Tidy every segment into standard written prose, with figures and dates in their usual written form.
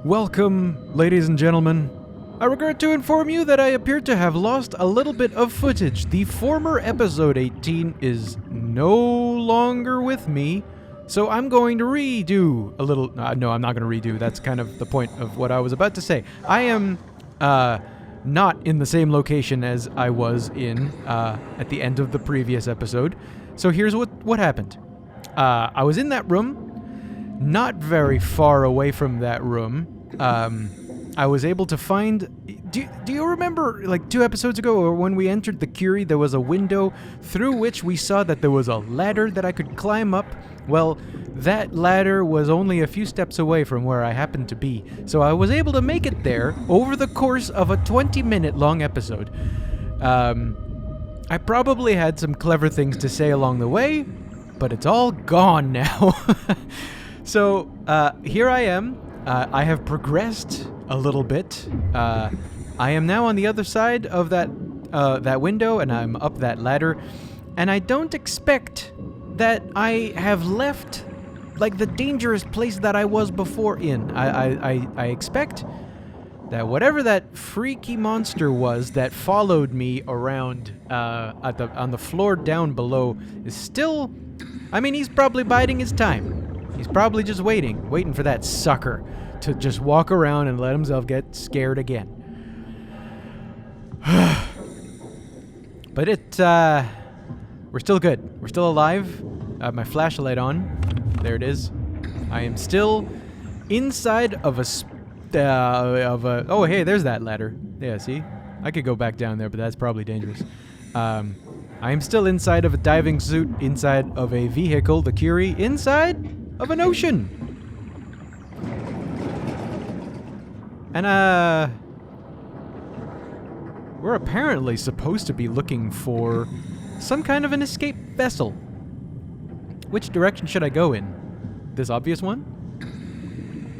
Welcome, ladies and gentlemen. I regret to inform you that I appear to have lost a little bit of footage. The former episode 18 is no longer with me, so I'm going to redo a little... no, I'm not going to redo. That's kind of the point of what I was about to say. I am not in the same location as I was in at the end of the previous episode. So here's what happened. I was in that room. Not very far away from that room, I was able to find... Do you remember, like, 2 episodes ago, or when we entered the Curie, there was a window through which we saw that there was a ladder that I could climb up? Well, that ladder was only a few steps away from where I happened to be, so I was able to make it there over the course of a 20-minute long episode. I probably had some clever things to say along the way, but it's all gone now. So, here I am. I have progressed a little bit. I am now on the other side of that window, and I'm up that ladder. And I don't expect that I have left, like, the dangerous place that I was before in. I expect that whatever that freaky monster was that followed me around on the floor down below is still... I mean, he's probably biding his time. He's probably just waiting for that sucker to just walk around and let himself get scared again. But we're still good. We're still alive. I have my flashlight on. There it is. I am still inside of oh, hey, there's that ladder. Yeah, see? I could go back down there, but that's probably dangerous. I am still inside of a diving suit, inside of a vehicle, the Curie, inside of an ocean. And we're apparently supposed to be looking for some kind of an escape vessel. Which direction should I go in? This obvious one?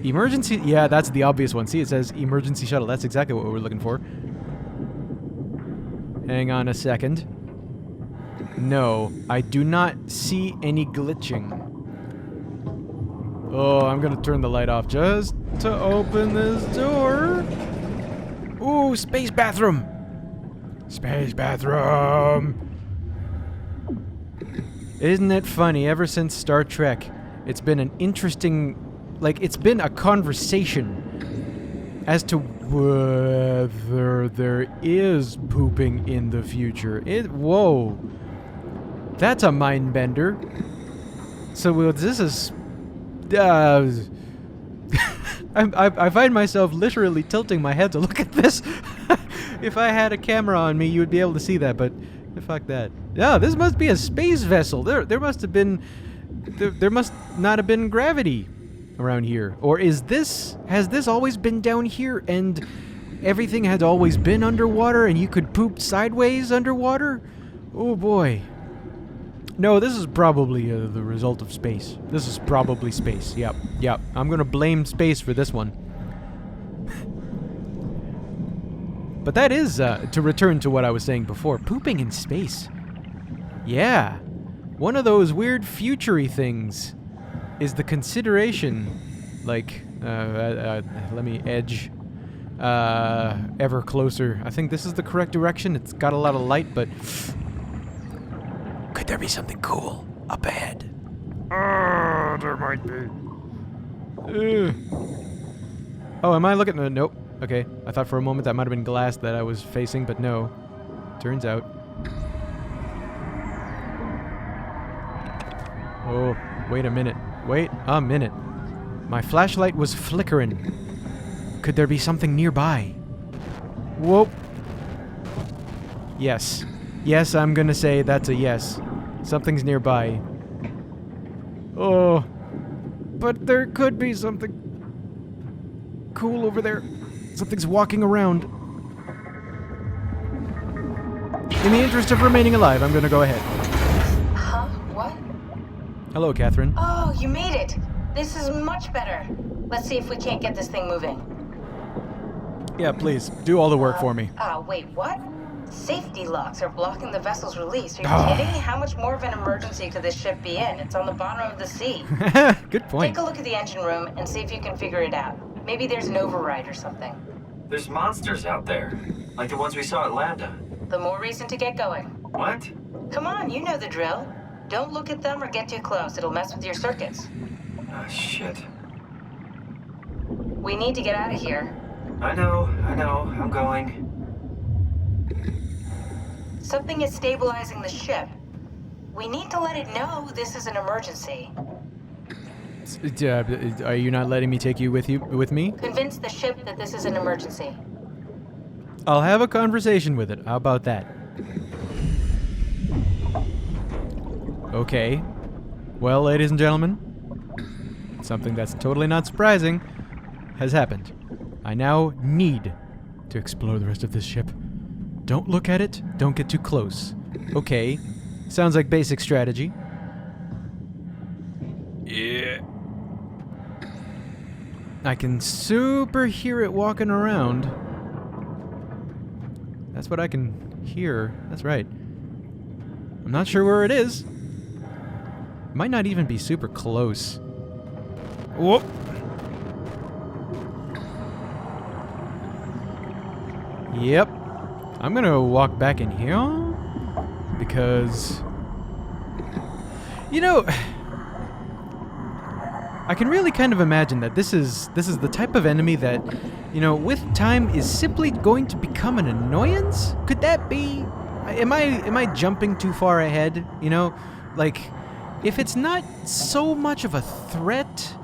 Emergency... Yeah, that's the obvious one. See, it says emergency shuttle. That's exactly what we're looking for. Hang on a second. No, I do not see any glitching. Oh, I'm gonna turn the light off just to open this door. Ooh, space bathroom! Space bathroom! Isn't it funny, ever since Star Trek, it's been an interesting... Like, it's been a conversation as to whether there is pooping in the future. Whoa. That's a mind bender. So this is... I find myself literally tilting my head to look at this. If I had a camera on me, you would be able to see that, but fuck that. Yeah, this must be a space vessel. There must have been... There must not have been gravity around here. Or has this always been down here and everything had always been underwater and you could poop sideways underwater? Oh boy. No, this is probably the result of space. This is probably space. Yep. I'm gonna blame space for this one. But that is, to return to what I was saying before, pooping in space. Yeah. One of those weird future-y things is the consideration, like, let me edge ever closer. I think this is the correct direction. It's got a lot of light, but... Could there be something cool up ahead? There might be. Oh, am I looking? Nope. Okay. I thought for a moment that might have been glass that I was facing, but no. Turns out. Oh, wait a minute. Wait a minute. My flashlight was flickering. Could there be something nearby? Whoa. Yes. Yes, I'm gonna say that's a yes. Something's nearby. Oh. But there could be something cool over there. Something's walking around. In the interest of remaining alive, I'm gonna go ahead. Huh? What? Hello, Catherine. Oh, you made it. This is much better. Let's see if we can't get this thing moving. Yeah, please. Do all the work for me. Wait, what? Safety locks are blocking the vessel's release. Are you kidding? How much more of an emergency could this ship be in? It's on the bottom of the sea. Good point. Take a look at the engine room and see if you can figure it out. Maybe there's an override or something. There's monsters out there, like the ones we saw at Lambda. The more reason to get going. What? Come on, you know the drill. Don't look at them or get too close. It'll mess with your circuits. Ah, shit. We need to get out of here. I know, I'm going. Something is stabilizing the ship. We need to let it know this is an emergency. Are you not letting me take you with me? Convince the ship that this is an emergency. I'll have a conversation with it. How about that? Okay. Well, ladies and gentlemen, something that's totally not surprising has happened. I now need to explore the rest of this ship. Don't look at it. Don't get too close. Okay. Sounds like basic strategy. Yeah. I can super hear it walking around. That's what I can hear. That's right. I'm not sure where it is. It might not even be super close. Whoop. Yep. I'm gonna walk back in here because, you know, I can really kind of imagine that this is the type of enemy that, you know, with time is simply going to become an annoyance. Could that be? Am I jumping too far ahead? You know, like, if it's not so much of a threat,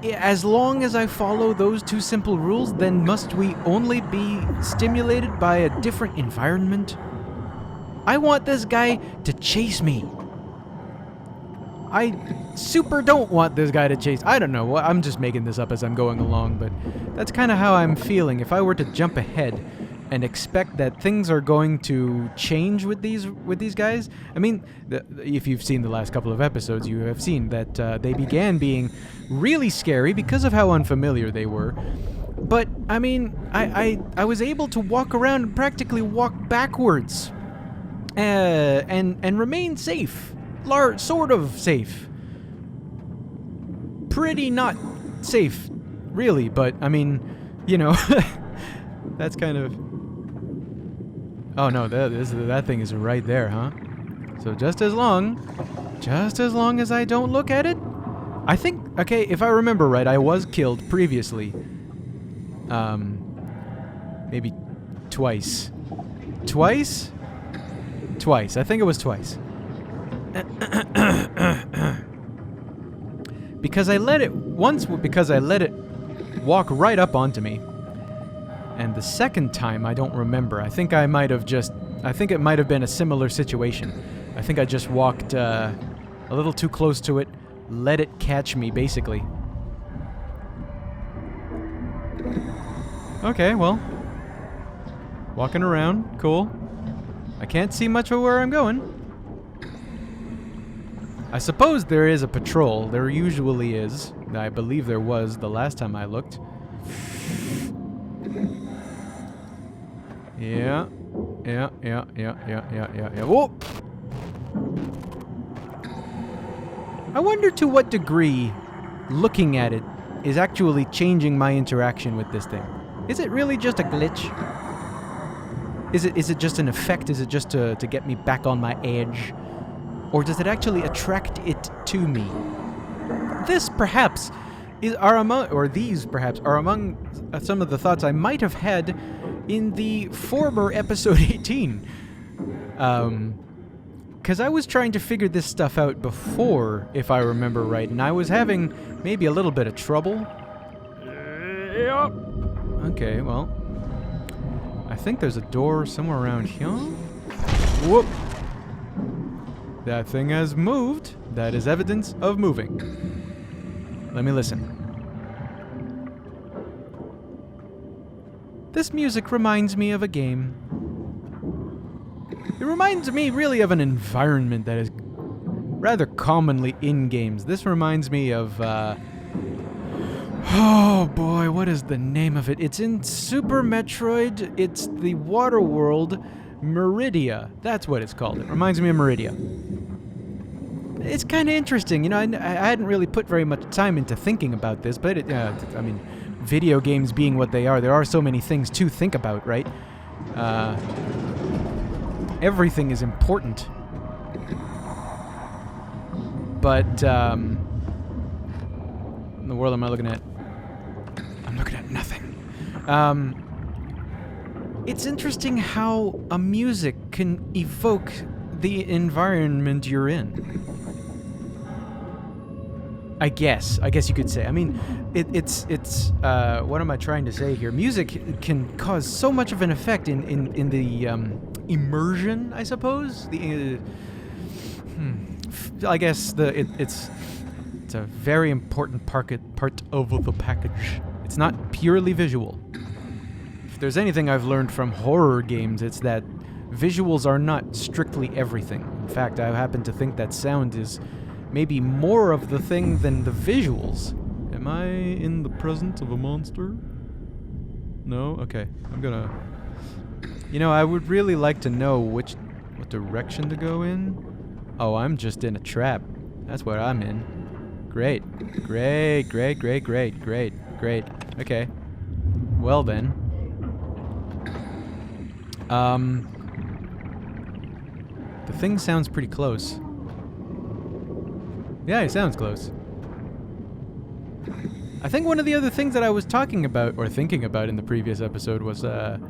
as long as I follow those two simple rules, then must we only be stimulated by a different environment? I want this guy to chase me. I super don't want this guy to chase. I don't know. I'm just making this up as I'm going along, but that's kind of how I'm feeling. If I were to jump ahead and expect that things are going to change with these guys, I mean, if you've seen the last couple of episodes, you have seen that they began being really scary because of how unfamiliar they were. But I mean, I was able to walk around and practically walk backwards, and remain safe. Sort of safe. Pretty not safe, really, but I mean, you know, that's kind of... Oh no, that thing is right there, huh? So just as long as I don't look at it, I think, okay, if I remember right, I was killed previously. Maybe twice. Twice? Twice. I think it was twice. Because I let it walk right up onto me. And the second time, I don't remember. I think it might have been a similar situation. I think I just walked a little too close to it, let it catch me, basically. Okay, well. Walking around, cool. I can't see much of where I'm going. I suppose there is a patrol. There usually is. I believe there was the last time I looked. Yeah. Whoa! I wonder to what degree looking at it is actually changing my interaction with this thing. Is it really just a glitch? Is it just an effect? Is it just to get me back on my edge? Or does it actually attract it to me? These perhaps are among some of the thoughts I might have had in the former episode 18. Because I was trying to figure this stuff out before, if I remember right, and I was having maybe a little bit of trouble. Yep. Okay, well, I think there's a door somewhere around here. Whoop. That thing has moved. That is evidence of moving. Let me listen. This music reminds me of a game. It reminds me really of an environment that is rather commonly in games. This reminds me of, oh boy, what is the name of it? It's in Super Metroid. It's the water world, Meridia. That's what it's called. It reminds me of Meridia. It's kind of interesting. You know, I hadn't really put very much time into thinking about this, but I mean, video games being what they are, there are so many things to think about, right? Everything is important. But, in the world am I looking at? I'm looking at nothing. It's interesting how a music can evoke the environment you're in. I guess you could say. I mean, it's what am I trying to say here? Music can cause so much of an effect in the immersion, I suppose. I guess it's a very important part of the package. It's not purely visual. If there's anything I've learned from horror games, it's that visuals are not strictly everything. In fact, I happen to think that sound is maybe more of the thing than the visuals. Am I in the presence of a monster? No? Okay. I'm gonna... You know, I would really like to know what direction to go in. Oh, I'm just in a trap. That's what I'm in. Great. Great. Okay. Well then. The thing sounds pretty close. Yeah, it sounds close. I think one of the other things that I was talking about, or thinking about in the previous episode was, or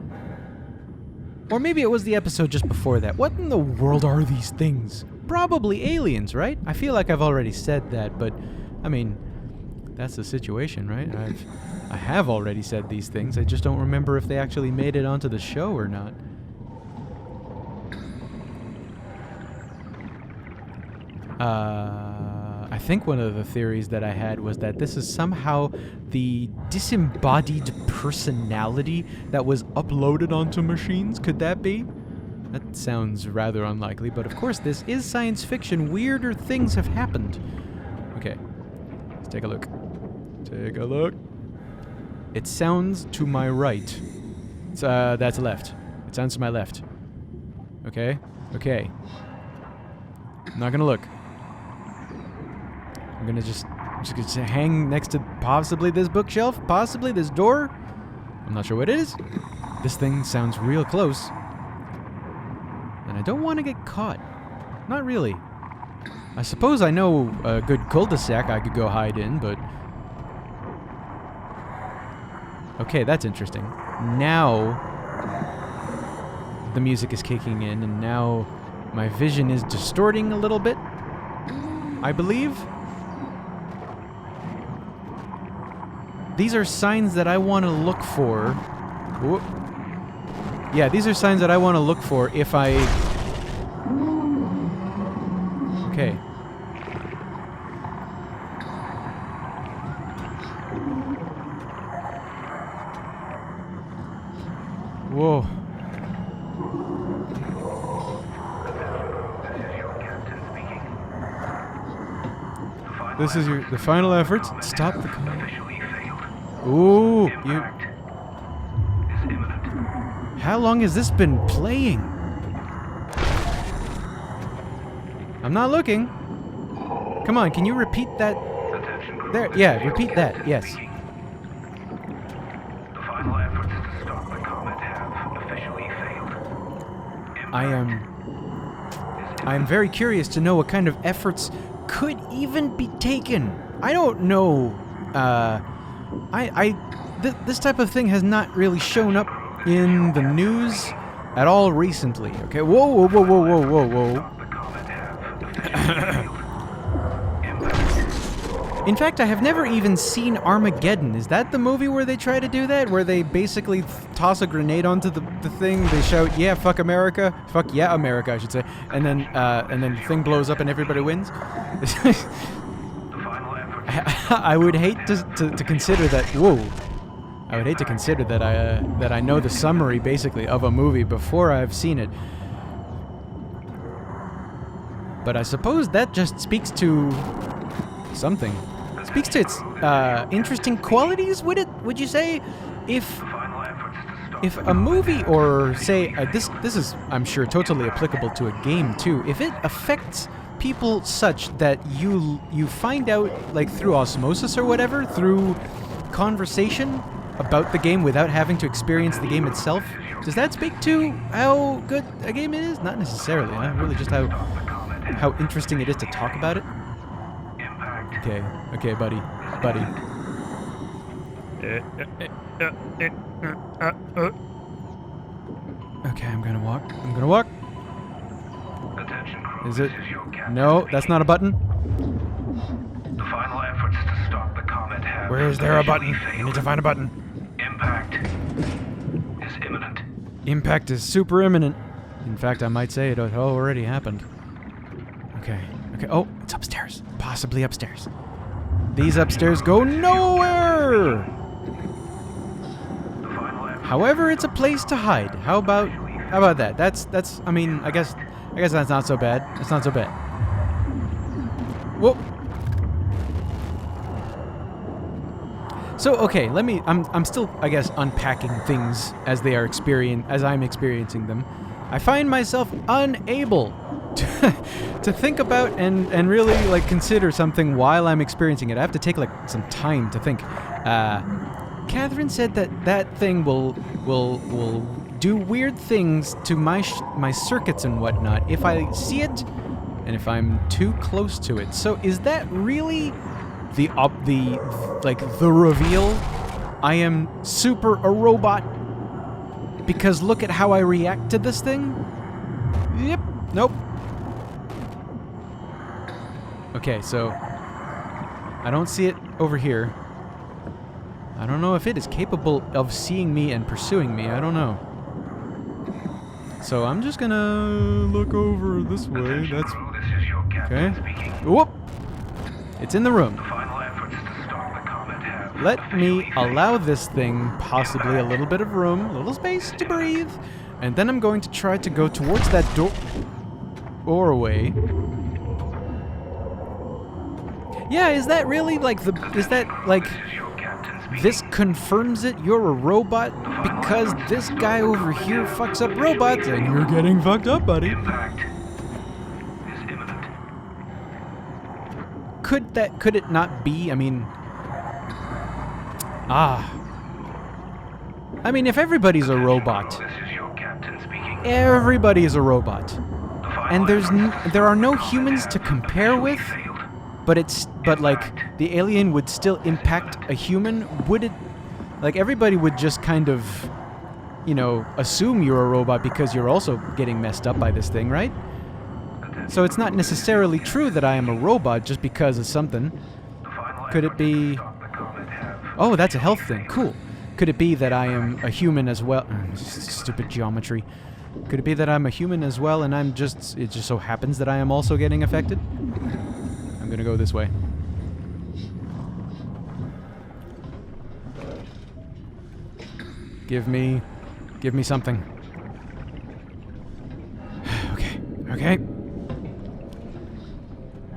maybe it was the episode just before that. What in the world are these things? Probably aliens, right? I feel like I've already said that, but, I mean, that's the situation, right? I have already said these things, I just don't remember if they actually made it onto the show or not. I think one of the theories that I had was that this is somehow the disembodied personality that was uploaded onto machines. Could that be? That sounds rather unlikely, but of course this is science fiction. Weirder things have happened. Okay, let's take a look. Take a look. It sounds to my right. It's, that's left. It sounds to my left. Okay, okay. I'm not gonna look. I'm gonna just hang next to possibly this bookshelf, possibly this door. I'm not sure what it is. This thing sounds real close. And I don't want to get caught. Not really. I suppose I know a good cul-de-sac I could go hide in, but... Okay, that's interesting. Now... the music is kicking in, and now my vision is distorting a little bit, I believe. These are signs that I want to look for. Ooh. Yeah, these are signs that I want to look for if I... Okay. Whoa. This is the final effort. Stop the car. Ooh, you... How long has this been playing? I'm not looking. Come on, can you repeat that? There, yeah, repeat that, yes. The final efforts to stop the comet have officially failed. I am very curious to know what kind of efforts could even be taken. I don't know. This type of thing has not really shown up in the news at all recently. Okay, whoa. In fact, I have never even seen Armageddon. Is that the movie where they try to do that? Where they basically toss a grenade onto the thing, they shout, yeah, fuck America. Fuck yeah, America, I should say. And then the thing blows up and everybody wins? I would hate to consider that, whoa. I would hate to consider that I know the summary, basically, of a movie before I've seen it. But I suppose that just speaks to something. Speaks to its interesting qualities, would you say? If a movie, or say this is, I'm sure, totally applicable to a game too, if it affects people such that you find out, like through osmosis or whatever, through conversation about the game without having to experience the game itself, does that speak to how good a game it is? Not necessarily, huh? Really just how interesting it is to talk about it. Okay, buddy. Okay, I'm gonna walk. Attention crew, Is it? this is your captain No, speaking. that's not a button. The final efforts to stop the comet have Where is there a officially button? I failed. need to find a button. Impact is imminent. Impact is super imminent. In fact, I might say it already happened. Okay. Oh, it's upstairs. Possibly upstairs. These upstairs go nowhere! The final efforts However, it's a place to hide. How about that? That's I mean, I guess that's not so bad. It's not so bad. Whoa. So, okay, I'm still, I guess, unpacking things as I'm experiencing them. I find myself unable to think about and really, like, consider something while I'm experiencing it. I have to take, like, some time to think. Catherine said that thing will do weird things to my circuits and whatnot if I see it and if I'm too close to it. So is that really the reveal? I am super a robot because look at how I react to this thing. Yep. Nope. Okay, so I don't see it over here. I don't know if it is capable of seeing me and pursuing me. I don't know. So I'm just gonna look over this way. Attention That's crew, this is your captain okay. speaking. Whoop! It's in the room. The final efforts to stop the comet have Let me officially failed. allow this thing possibly a little bit of room, a little space to breathe, and then I'm going to try to go towards that doorway. Yeah, is that really like is that like This is your captain speaking. this confirms it? You're a robot because this guy over here fucks up robots and you're getting fucked up, buddy. Impact is imminent. Could it not be? I mean, if everybody's a robot, This is your captain speaking. everybody is a robot, The final and efforts there are no to stop the humans comet to have compare with. officially failed. But like the alien would still impact a human. Would it? Like everybody would just kind of, assume you're a robot because you're also getting messed up by this thing, right? So it's not necessarily true that I am a robot just because of something. The final Could it efforts to be? stop the comet have Oh, that's a health thing. Cool. Could it be that I am a human as well? Stupid geometry. Could it be that I'm a human as well and it just so happens that I am also getting affected? I'm gonna go this way. Give me something. Okay.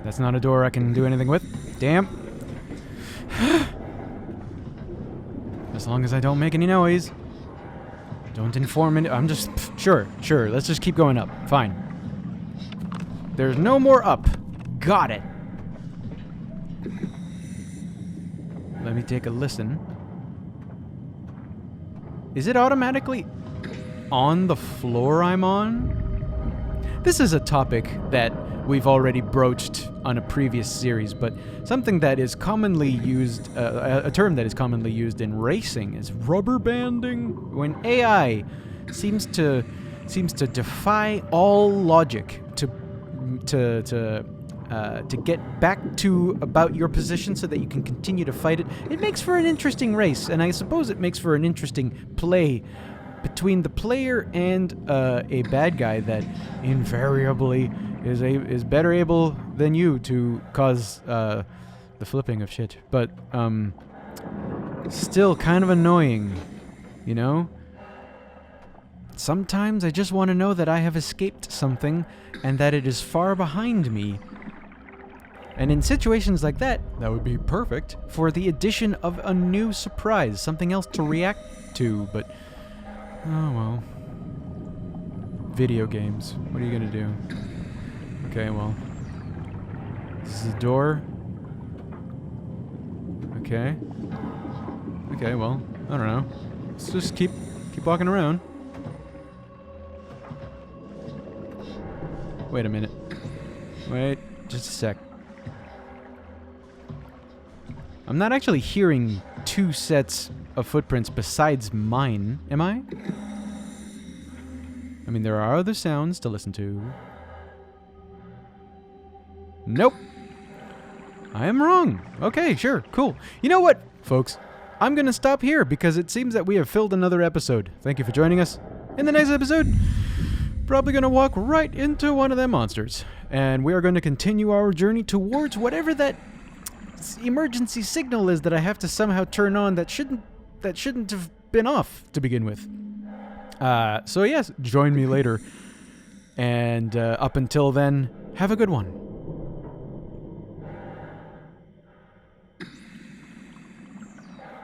That's not a door I can do anything with. Damn. As long as I don't make any noise. Don't inform me. I'm just... Sure. Let's just keep going up. Fine. There's no more up. Got it. Let me take a listen. Is it automatically on the floor I'm on? This is a topic that we've already broached on a previous series, but something that is commonly used, a term that is commonly used in racing is rubber banding. When AI seems to defy all logic to get back to about your position so that you can continue to fight it, it makes for an interesting race, and I suppose it makes for an interesting play between the player and a bad guy that invariably is better able than you to cause the flipping of shit. But still kind of annoying, you know? Sometimes I just want to know that I have escaped something and that it is far behind me. And in situations like that, that would be perfect for the addition of a new surprise, something else to react to, but oh well. Video games. What are you gonna do? Okay, well. This is a door. Okay. Okay, well, I don't know. Let's just keep walking around. Wait a minute. Wait, just a sec. I'm not actually hearing two sets of footprints besides mine, am I? I mean, there are other sounds to listen to. Nope. I am wrong. Okay, sure, cool. You know what, folks? I'm going to stop here because it seems that we have filled another episode. Thank you for joining us. In the next episode, probably going to walk right into one of them monsters. And we are going to continue our journey towards whatever that emergency signal is that I have to somehow turn on that shouldn't have been off to begin with. So yes, join me later. And up until then, have a good one.